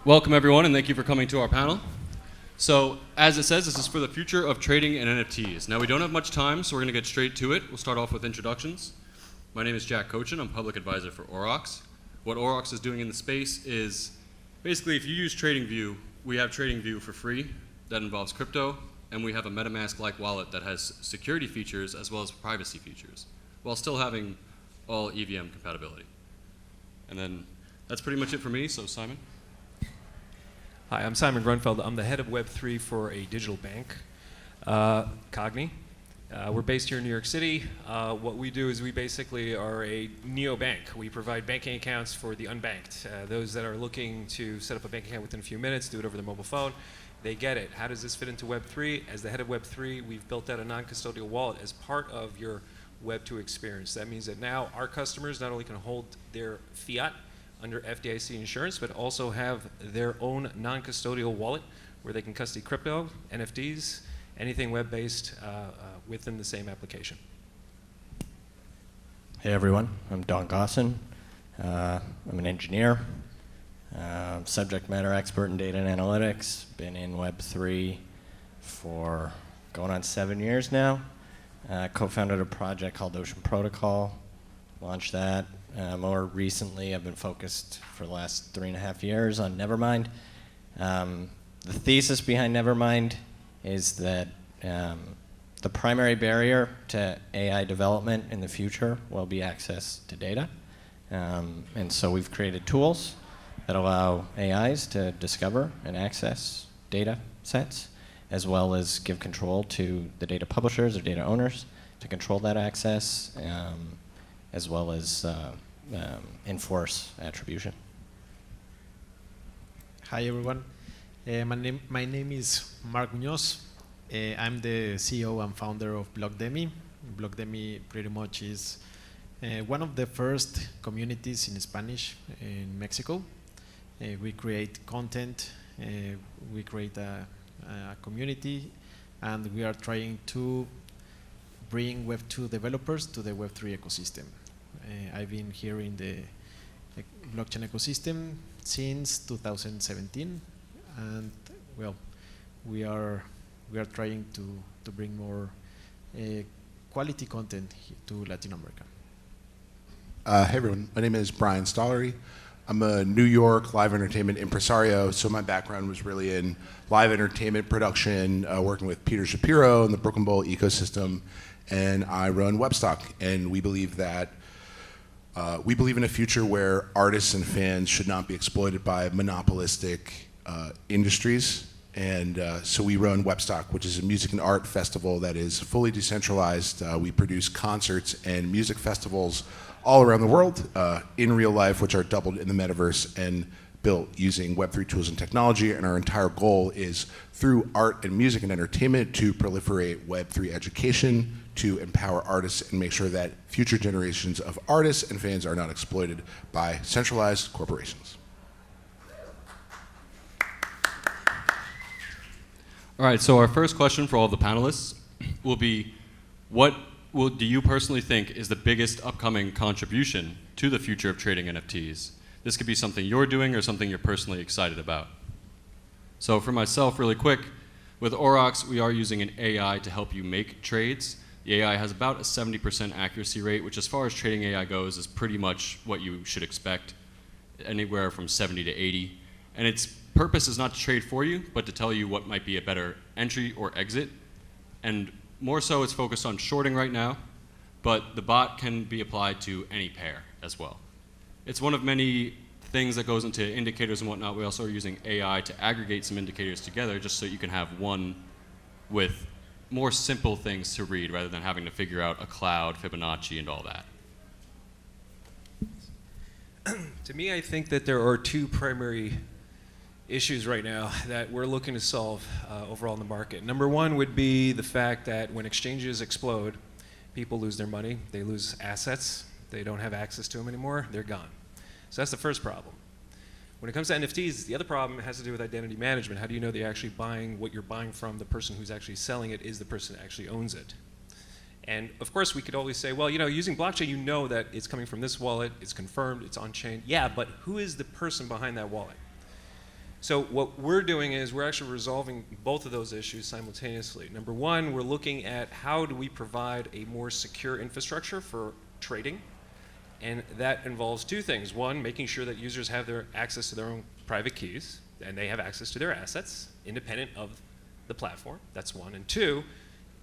Welcome everyone, and thank you for coming to our panel. So, as it says, this is for the future of trading in NFTs. Now, we don't have much time, so we're going to get straight to it. We'll start off with introductions. My name is Jack Kochen. I'm public advisor for Aurochs. What Aurochs is doing in the space is, basically, if you use TradingView, we have TradingView for free. That involves crypto, and we have a MetaMask-like wallet that has security features as well as privacy features, while still having all EVM compatibility. And then that's pretty much it for me, so Simon. Hi, I'm Simon Grunfeld. I'm the head of Web3 for a digital bank, Cogni. We're based here in New York City. What we do is we basically are a neobank. We provide banking accounts for the unbanked. Those that are looking to set up a bank account within a few minutes, do it over their mobile phone, they get it. How does this fit into Web3? As the head of Web3, we've built out a non-custodial wallet as part of your Web2 experience. That means that now our customers not only can hold their fiat under FDIC insurance, but also have their own non-custodial wallet where they can custody crypto, NFTs, anything web-based within the same application. Hey everyone, I'm Don Gossen. I'm an engineer, subject matter expert in data and analytics. Been in Web3 for going on 7 years now. Co-founded a project called Ocean Protocol, launched that. More recently, I've been focused for the last 3.5 years on Nevermind. The thesis behind Nevermind is that the primary barrier to AI development in the future will be access to data. And so we've created tools that allow AIs to discover and access data sets, as well as give control to the data publishers or data owners to control that access, as well as enforce attribution. Hi everyone, my name is Mark Muñoz. I'm the CEO and founder of Blockdemi. Blockdemi pretty much is one of the first communities in Spanish in Mexico. We create content, we create a community, and we are trying to bring Web2 developers to the Web3 ecosystem. I've been here in the blockchain ecosystem since 2017, and well, we are trying to bring more quality content to Latin America. Hey everyone, my name is Brian Stollery. I'm a New York live entertainment impresario, so my background was really in live entertainment production, working with Peter Shapiro and the Brooklyn Bowl ecosystem, and I run Webstock, and we believe that we believe in a future where artists and fans should not be exploited by monopolistic industries. And so we run Webstock, which is a music and art festival that is fully decentralized. We produce concerts and music festivals all around the world in real life, which are doubled in the metaverse and built using Web3 tools and technology. And our entire goal is through art and music and entertainment to proliferate Web3 education, to empower artists and make sure that future generations of artists and fans are not exploited by centralized corporations. All right, so our first question for all the panelists will be, what do you personally think is the biggest upcoming contribution to the future of trading NFTs? This could be something you're doing or something you're personally excited about. So for myself, really quick, with Aurochs, we are using an AI to help you make trades. The AI has about a 70% accuracy rate, which as far as trading AI goes is pretty much what you should expect, anywhere from 70 to 80. And its purpose is not to trade for you, but to tell you what might be a better entry or exit. And more so it's focused on shorting right now, but the bot can be applied to any pair as well. It's one of many things that goes into indicators and whatnot. We also are using AI to aggregate some indicators together just so you can have one with more simple things to read rather than having to figure out a cloud, Fibonacci, and all that. To me, I think that there are two primary issues right now that we're looking to solve overall in the market. Number one would be the fact that when exchanges explode, people lose their money, they lose assets, they don't have access to them anymore, they're gone. So that's the first problem. When it comes to NFTs, the other problem has to do with identity management. How do you know that you're actually buying what you're buying from? The person who's actually selling it is the person that actually owns it. And of course, we could always say, well, you know, using blockchain, you know that it's coming from this wallet, it's confirmed, it's on chain. Yeah, but who is the person behind that wallet? So what we're doing is we're actually resolving both of those issues simultaneously. Number one, we're looking at how do we provide a more secure infrastructure for trading. And that involves two things. One, making sure that users have their access to their own private keys, and they have access to their assets, independent of the platform. That's one. And two,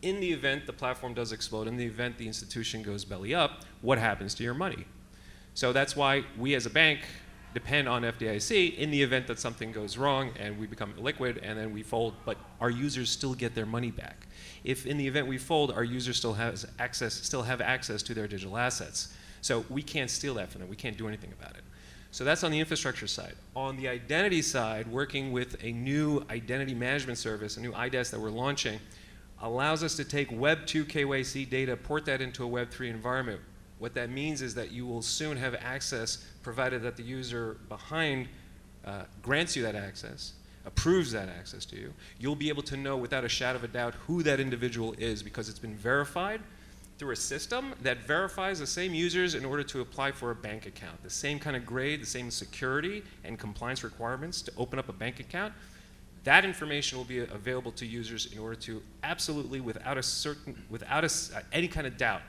in the event the platform does explode, in the event the institution goes belly up, what happens to your money? So that's why we as a bank depend on FDIC in the event that something goes wrong and we become illiquid and then we fold, but our users still get their money back. If in the event we fold, our users still have access to their digital assets. So we can't steal that from them. We can't do anything about it. So that's on the infrastructure side. On the identity side, working with a new identity management service, a new IDaaS that we're launching, allows us to take Web 2 KYC data, port that into a Web 3 environment. What that means is that you will soon have access, provided that the user behind grants you that access, approves that access to you. You'll be able to know without a shadow of a doubt who that individual is because it's been verified through a system that verifies the same users in order to apply for a bank account. The same kind of grade, the same security and compliance requirements to open up a bank account. That information will be available to users in order to absolutely, without any kind of doubt,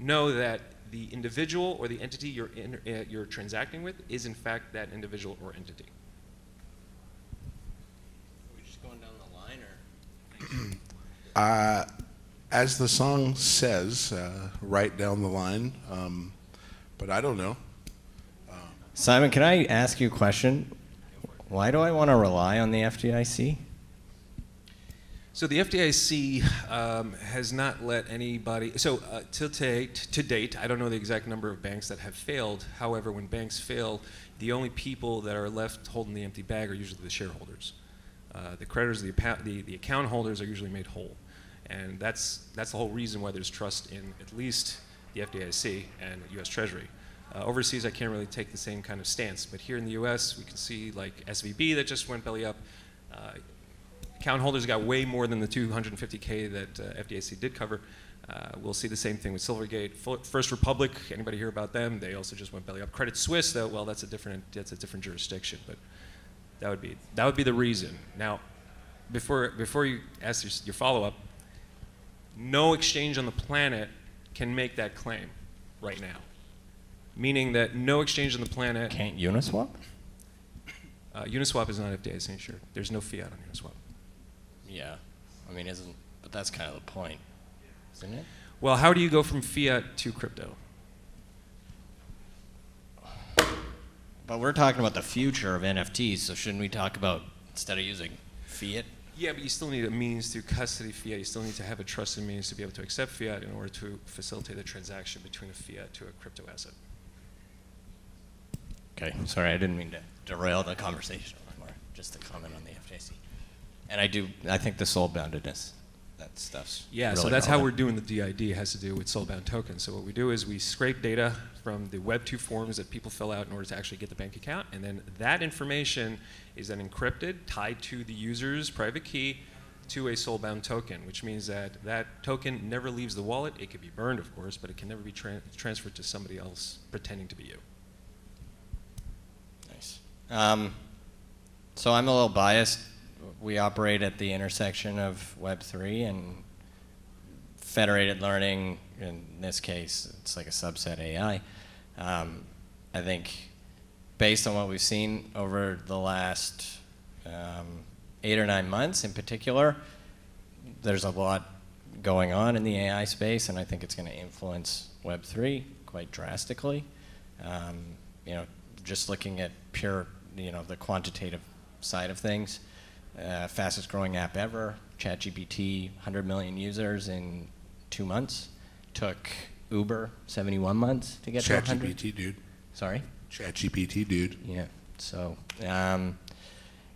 know that the individual or the entity you're transacting with is in fact that individual or entity. Are we just going down the line, or? As the song says, right down the line, but I don't know. Simon, can I ask you a question? Why do I want to rely on the FDIC? So the FDIC has not let anybody, so to date, I don't know the exact number of banks that have failed. However, when banks fail, the only people that are left holding the empty bag are usually the shareholders. The creditors, the account holders are usually made whole. And that's the whole reason why there's trust in at least the FDIC and US Treasury. Overseas, I can't really take the same kind of stance. But here in the US, we can see like SVB that just went belly up. Account holders got way more than the 250K that FDIC did cover. We'll see the same thing with Silvergate. First Republic, anybody hear about them? They also just went belly up. Credit Suisse, though, well, that's a different jurisdiction, but that would be the reason. Now, before you ask your follow-up, no exchange on the planet can make that claim right now. Meaning that no exchange on the planet. Can't Uniswap? Uniswap is not FDIC insured. There's no fiat on Uniswap. Yeah, I mean, but that's kind of the point, isn't it? Well, how do you go from fiat to crypto? But we're talking about the future of NFTs, so shouldn't we talk about, instead of using fiat? Yeah, but you still need a means to custody fiat. You still need to have a trusted means to be able to accept fiat in order to facilitate the transaction between a fiat to a crypto asset. Okay, sorry, I didn't mean to derail the conversation anymore. Just a comment on the FDIC. And I think the soul-boundedness, that stuff's Yeah, really so that's how we're relevant. doing the DID, has to do with soul-bound tokens. So what we do is we scrape data from the Web 2 forms that people fill out in order to actually get the bank account, and then that information is then encrypted, tied to the user's private key to a soul-bound token, which means that that token never leaves the wallet. It could be burned, of course, but it can never be transferred to somebody else pretending to be you. Nice. So I'm a little biased. We operate at the intersection of Web3 and federated learning. In this case, it's like a subset AI. I think based on what we've seen over the last 8 or 9 months in particular, there's a lot going on in the AI space, and I think it's going to influence Web3 quite drastically. Just looking at pure, the quantitative side of things. Fastest growing app ever, ChatGPT, 100 million users in 2 months. Took Uber 71 months to get to 100. ChatGPT, dude. Sorry? ChatGPT, dude. Yeah, so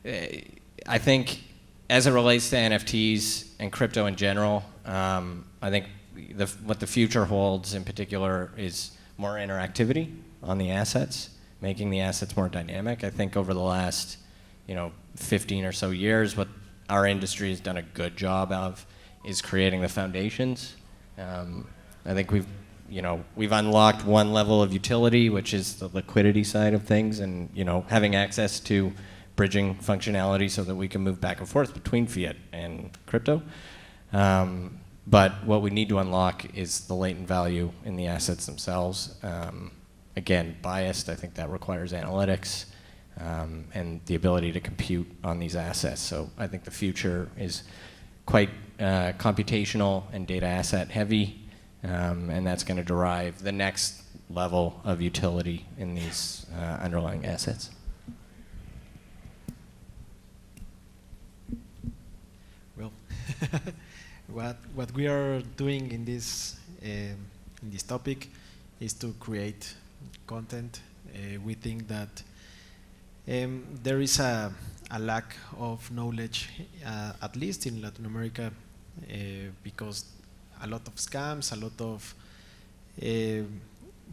I think as it relates to NFTs and crypto in general, I think what the future holds in particular is more interactivity on the assets, making the assets more dynamic. I think over the last 15 or so years, what our industry has done a good job of is creating the foundations. I think we've unlocked one level of utility, which is the liquidity side of things, and having access to bridging functionality so that we can move back and forth between fiat and crypto. But what we need to unlock is the latent value in the assets themselves. Again, biased, I think that requires analytics and the ability to compute on these assets. So I think the future is quite computational and data asset heavy, and that's going to derive the next level of utility in these underlying assets. Well, what we are doing in this topic is to create content. We think that there is a lack of knowledge, at least in Latin America, because a lot of scams, a lot of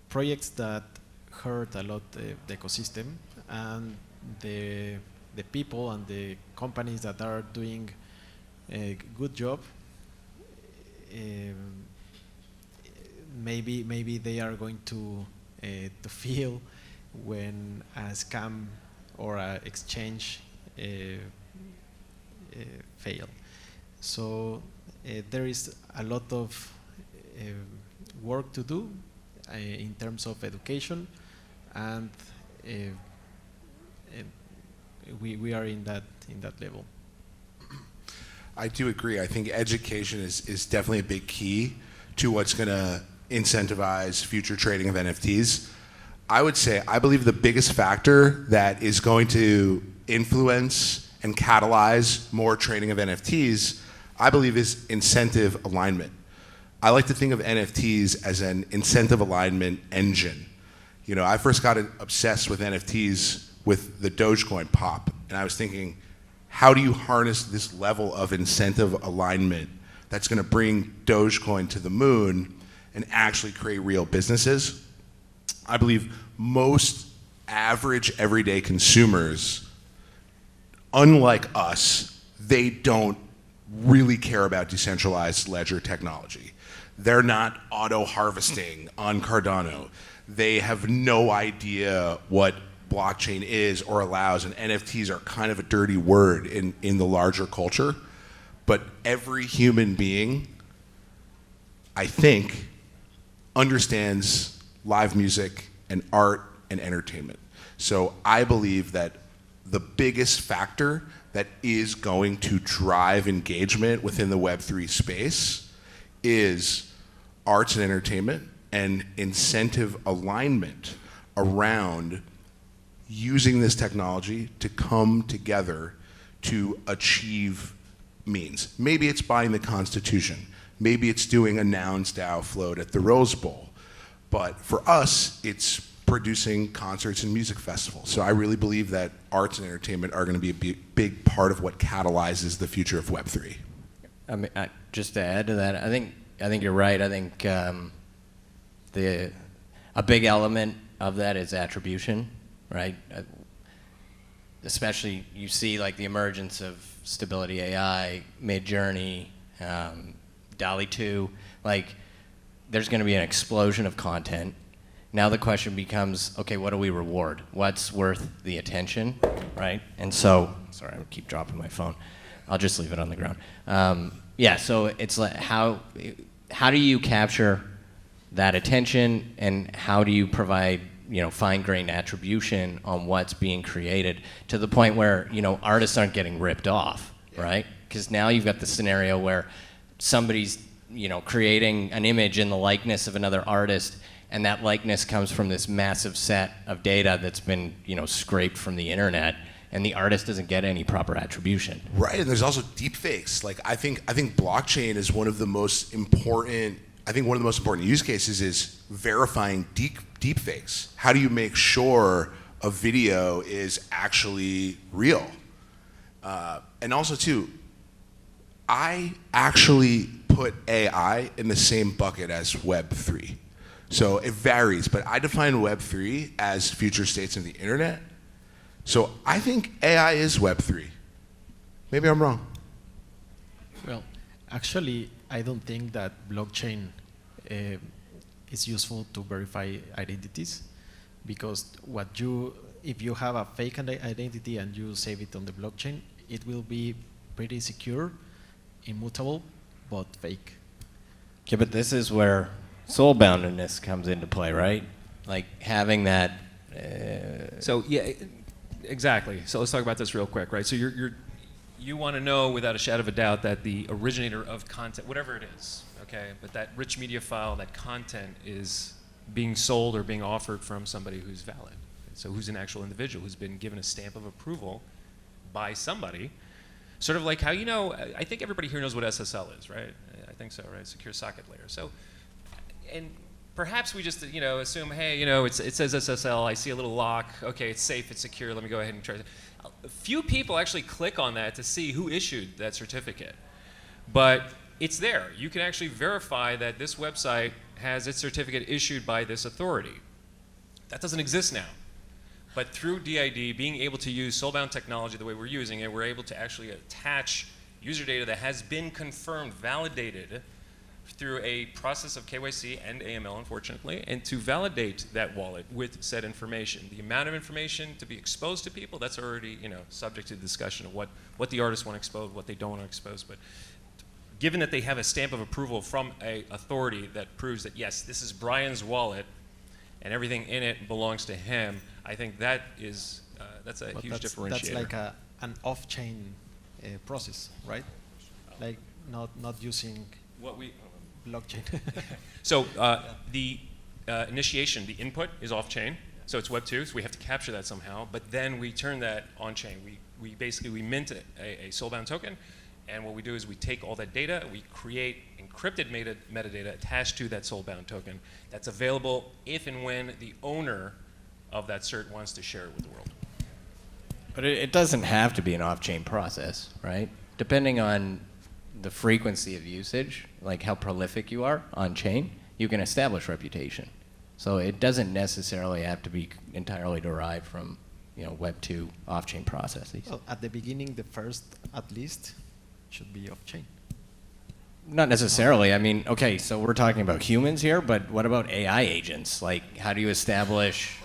projects that hurt a lot the ecosystem, and the people and the companies that are doing a good job, maybe they are going to feel when a scam or an exchange fail. So there is a lot of work to do in terms of education, and we are in that level. I do agree. I think education is definitely a big key to what's going to incentivize future trading of NFTs. I would say I believe the biggest factor that is going to influence and catalyze more trading of NFTs, I believe, is incentive alignment. I like to think of NFTs as an incentive alignment engine. You know, I first got obsessed with NFTs with the Dogecoin pop, and I was thinking, how do you harness this level of incentive alignment that's going to bring Dogecoin to the moon and actually create real businesses? I believe most average everyday consumers, unlike us, they don't really care about decentralized ledger technology. They're not auto-harvesting on Cardano. They have no idea what blockchain is or allows, and NFTs are kind of a dirty word in the larger culture. But every human being, I think, understands live music and art and entertainment. So I believe that the biggest factor that is going to drive engagement within the Web3 space is arts and entertainment and incentive alignment around using this technology to come together to achieve means. Maybe it's buying the Constitution. Maybe it's doing a Nouns DAO float at the Rose Bowl. But for us, it's producing concerts and music festivals. So I really believe that arts and entertainment are going to be a big part of what catalyzes the future of Web3. I mean, just to add to that, I think you're right. I think a big element of that is attribution, right? Especially you see like the emergence of Stability AI, Midjourney, DALL-E 2. Like, there's going to be an explosion of content. Now the question becomes, okay, what do we reward? What's worth the attention, right? And so, sorry, I keep dropping my phone. I'll just leave it on the ground. Yeah, so it's like how do you capture that attention, and how do you provide, you know, fine-grained attribution on what's being created to the point where, you know, artists aren't getting ripped off, right? Because now you've got the scenario where somebody's, you know, creating an image in the likeness of another artist, and that likeness comes from this massive set of data that's been, you know, scraped from the internet, and the artist doesn't get any proper attribution. Right, and there's also deepfakes. Like I think blockchain is one of the most important. I think one of the most important use cases is verifying deepfakes. How do you make sure a video is actually real? And also too, I actually put AI in the same bucket as Web3. So it varies, but I define Web3 as future states of the internet. So I think AI is Web3. Maybe I'm wrong. Well, actually, I don't think that blockchain is useful to verify identities, because what you if you have a fake identity and you save it on the blockchain, it will be pretty secure, immutable, but fake. Yeah, but this is where soul-boundedness comes into play, right? Like having that. So yeah, exactly. So let's talk about this real quick, right? So you want to know without a shadow of a doubt that the originator of content, whatever it is, okay, but that rich media file, that content is being sold or being offered from somebody who's valid. So who's an actual individual who's been given a stamp of approval by somebody. Sort of like how, you know, I think everybody here knows what SSL is, right? I think so, right? Secure Socket Layer. So, and perhaps we just, you know, assume, hey, you know, it says SSL, I see a little lock, okay, it's safe, it's secure, let me go ahead and try it. A few people actually click on that to see who issued that certificate. But it's there. You can actually verify that this website has its certificate issued by this authority. That doesn't exist now. But through DID, being able to use soulbound technology the way we're using it, we're able to actually attach user data that has been confirmed, validated through a process of KYC and AML, unfortunately, and to validate that wallet with said information. The amount of information to be exposed to people, that's already, you know, subject to discussion of what the artists want to expose, what they don't want to expose. But given that they have a stamp of approval from an authority that proves that, yes, this is Brian's wallet and everything in it belongs to him, I think that is, that's a huge differentiator. That's like an off-chain process, right? Like not using What we, blockchain. so the initiation, the input is off-chain, so it's Web 2, so we have to capture that somehow, but then we turn that on-chain. We basically mint a soulbound token, and what we do is we take all that data, we create encrypted metadata attached to that soulbound token that's available if and when the owner of that cert wants to share it with the world. But it doesn't have to be an off-chain process, right? Depending on the frequency of usage, like how prolific you are on-chain, you can establish reputation. So it doesn't necessarily have to be entirely derived from, you know, Web 2 off-chain processes. Well, at the beginning, the first, at least, should be off-chain. Not necessarily. I mean, okay, so we're talking about humans here, but what about AI agents? Like, how do you establish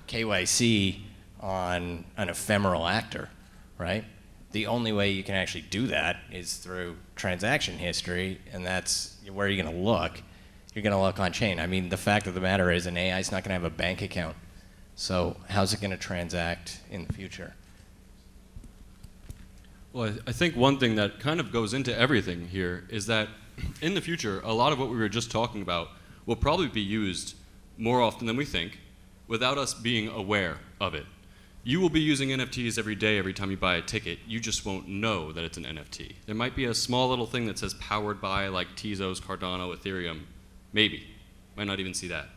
KYC on an ephemeral actor, right? The only way you can actually do that is through transaction history, and that's where you're going to look. You're going to look on chain. I mean, the fact of the matter is an AI is not going to have a bank account. So how's it going to transact in the future? Well, I think one thing that kind of goes into everything here is that in the future, a lot of what we were just talking about will probably be used more often than we think without us being aware of it. You will be using NFTs every day, every time you buy a ticket. You just won't know that it's an NFT. There might be a small little thing that says powered by, like Tezos, Cardano, Ethereum. Maybe. Might not even see that.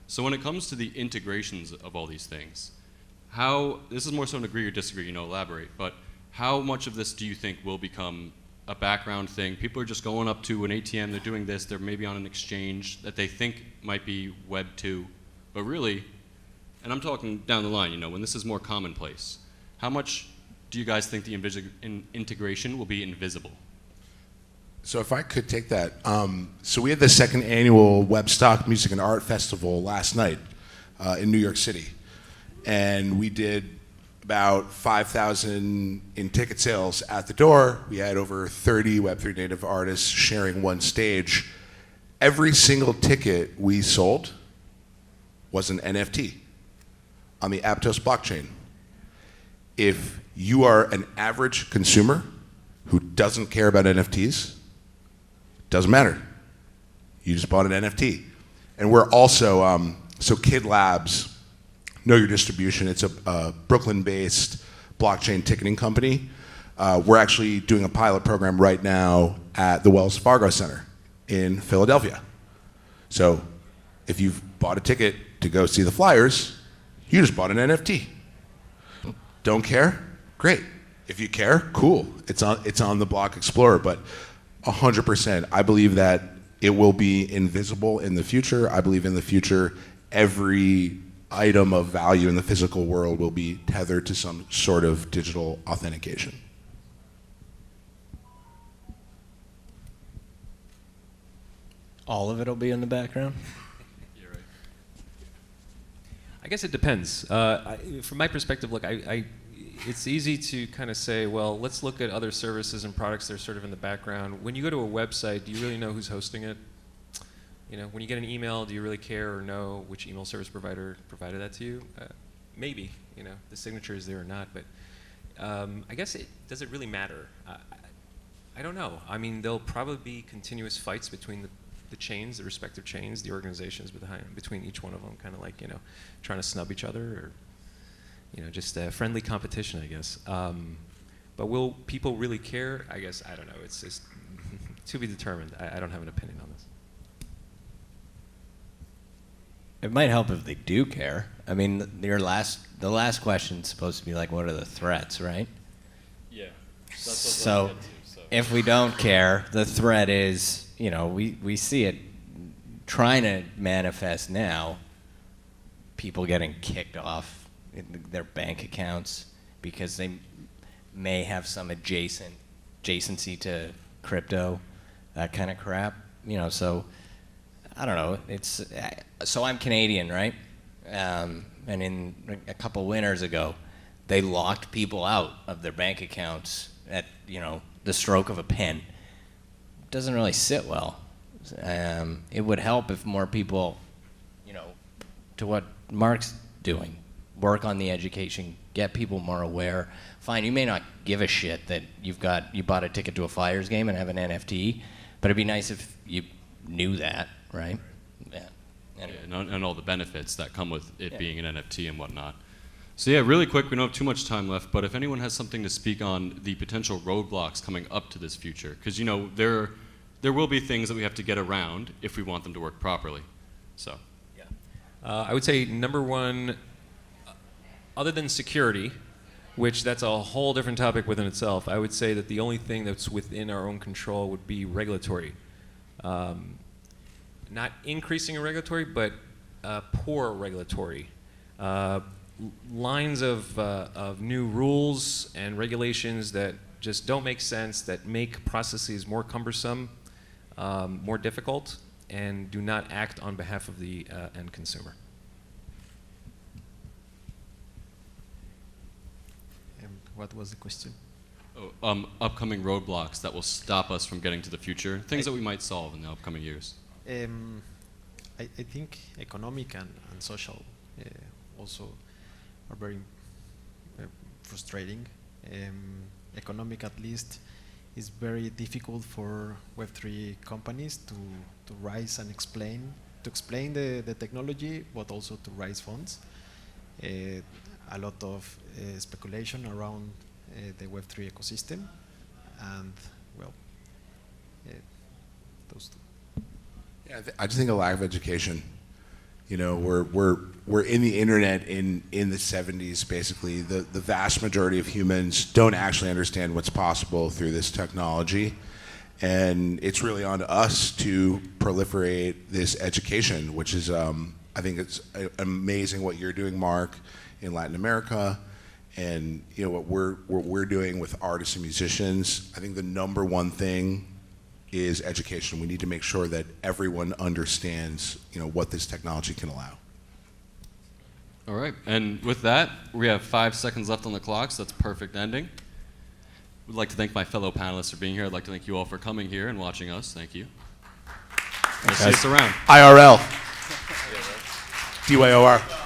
So when it comes to the integrations of all these things, this is more so an agree or disagree, you know, elaborate, but how much of this do you think will become a background thing? People are just going up to an ATM, they're doing this, they're maybe on an exchange that they think might be Web 2, but really, and I'm talking down the line, you know, when this is more commonplace, how much do you guys think the integration will be invisible? So if I could take that. So we had the second annual Webstock Music and Art Festival last night in New York City. And we did about 5,000 in ticket sales at the door. We had over 30 Web3 native artists sharing one stage. Every single ticket we sold was an NFT on the Aptos blockchain. If you are an average consumer who doesn't care about NFTs, doesn't matter. You just bought an NFT. And we're also, so Kid Labs, Know Your Distribution, it's a Brooklyn-based blockchain ticketing company. We're actually doing a pilot program right now at the Wells Fargo Center in Philadelphia. So if you've bought a ticket to go see the Flyers, you just bought an NFT. Don't care? Great. If you care, cool. It's on the Block Explorer, but 100%, I believe that it will be invisible in the future. I believe in the future, every item of value in the physical world will be tethered to some sort of digital authentication. All of it will be in the background? You're right. guess it depends. From my perspective, look, it's easy to kind of say, well, let's look at other services and products that are sort of in the background. When you go to a website, do you really know who's hosting it? You know, when you get an email, do you really care or know which email service provider provided that to you? Maybe, you know, the signature is there or not, but I guess does it really matter? I don't know. I mean, there'll probably be continuous fights between the chains, the respective chains, the organizations between each one of them, kind of like, you know, trying to snub each other, or, you know, just a friendly competition, I guess. But will people really care? I guess, I don't know. It's just to be determined. I don't have an opinion on this. It might help if they do care. I mean, the last question's supposed to be like, what are the threats, right? Yeah. So if we don't care, the threat is, you know, we see it trying to manifest now, people getting kicked off their bank accounts because they may have some adjacency to crypto, that kind of crap. You know, so I don't know. So I'm Canadian, right? And in a couple winters ago, they locked people out of their bank accounts at, you know, the stroke of a pen. Doesn't really sit well. It would help if more people, you know, to what Mark's doing, work on the education, get people more aware. Fine, you may not give a shit that you bought a ticket to a Flyers game and have an NFT, but it'd be nice if you knew that, right? Yeah. Anyway. Yeah, and all the benefits that come with it being an NFT and whatnot. So yeah, really quick, we don't have too much time left, but if anyone has something to speak on the potential roadblocks coming up to this future, because, you know, there will be things that we have to get around if we want them to work properly. So. Yeah. I would say number one, other than security, which that's a whole different topic within itself, I would say that the only thing that's within our own control would be regulatory. Not increasing in regulatory, but poor regulatory. Lines of new rules and regulations that just don't make sense, that make processes more cumbersome, more difficult, and do not act on behalf of the end consumer. What was the question? Upcoming roadblocks that will stop us from getting to the future, things that we might solve in the upcoming years. I think economic and social also are very frustrating. Economic, at least, is very difficult for Web3 companies to rise and explain the technology, but also to raise funds. A lot of speculation around the Web3 ecosystem, and well, those two. Yeah, I just think a lack of education. You know, we're in the internet in the 70s, basically. The vast majority of humans don't actually understand what's possible through this technology. And it's really on us to proliferate this education, which is, I think it's amazing what you're doing, Mark, in Latin America. And, you know, what we're doing with artists and musicians. I think the number one thing is education. We need to make sure that everyone understands, you know, what this technology can allow. All right, and with that, we have 5 seconds left on the clock, so that's a perfect ending. We'd like to thank my fellow panelists for being here. I'd like to thank you all for coming here and watching us. Thank you. We'll see us around. IRL. DYOR.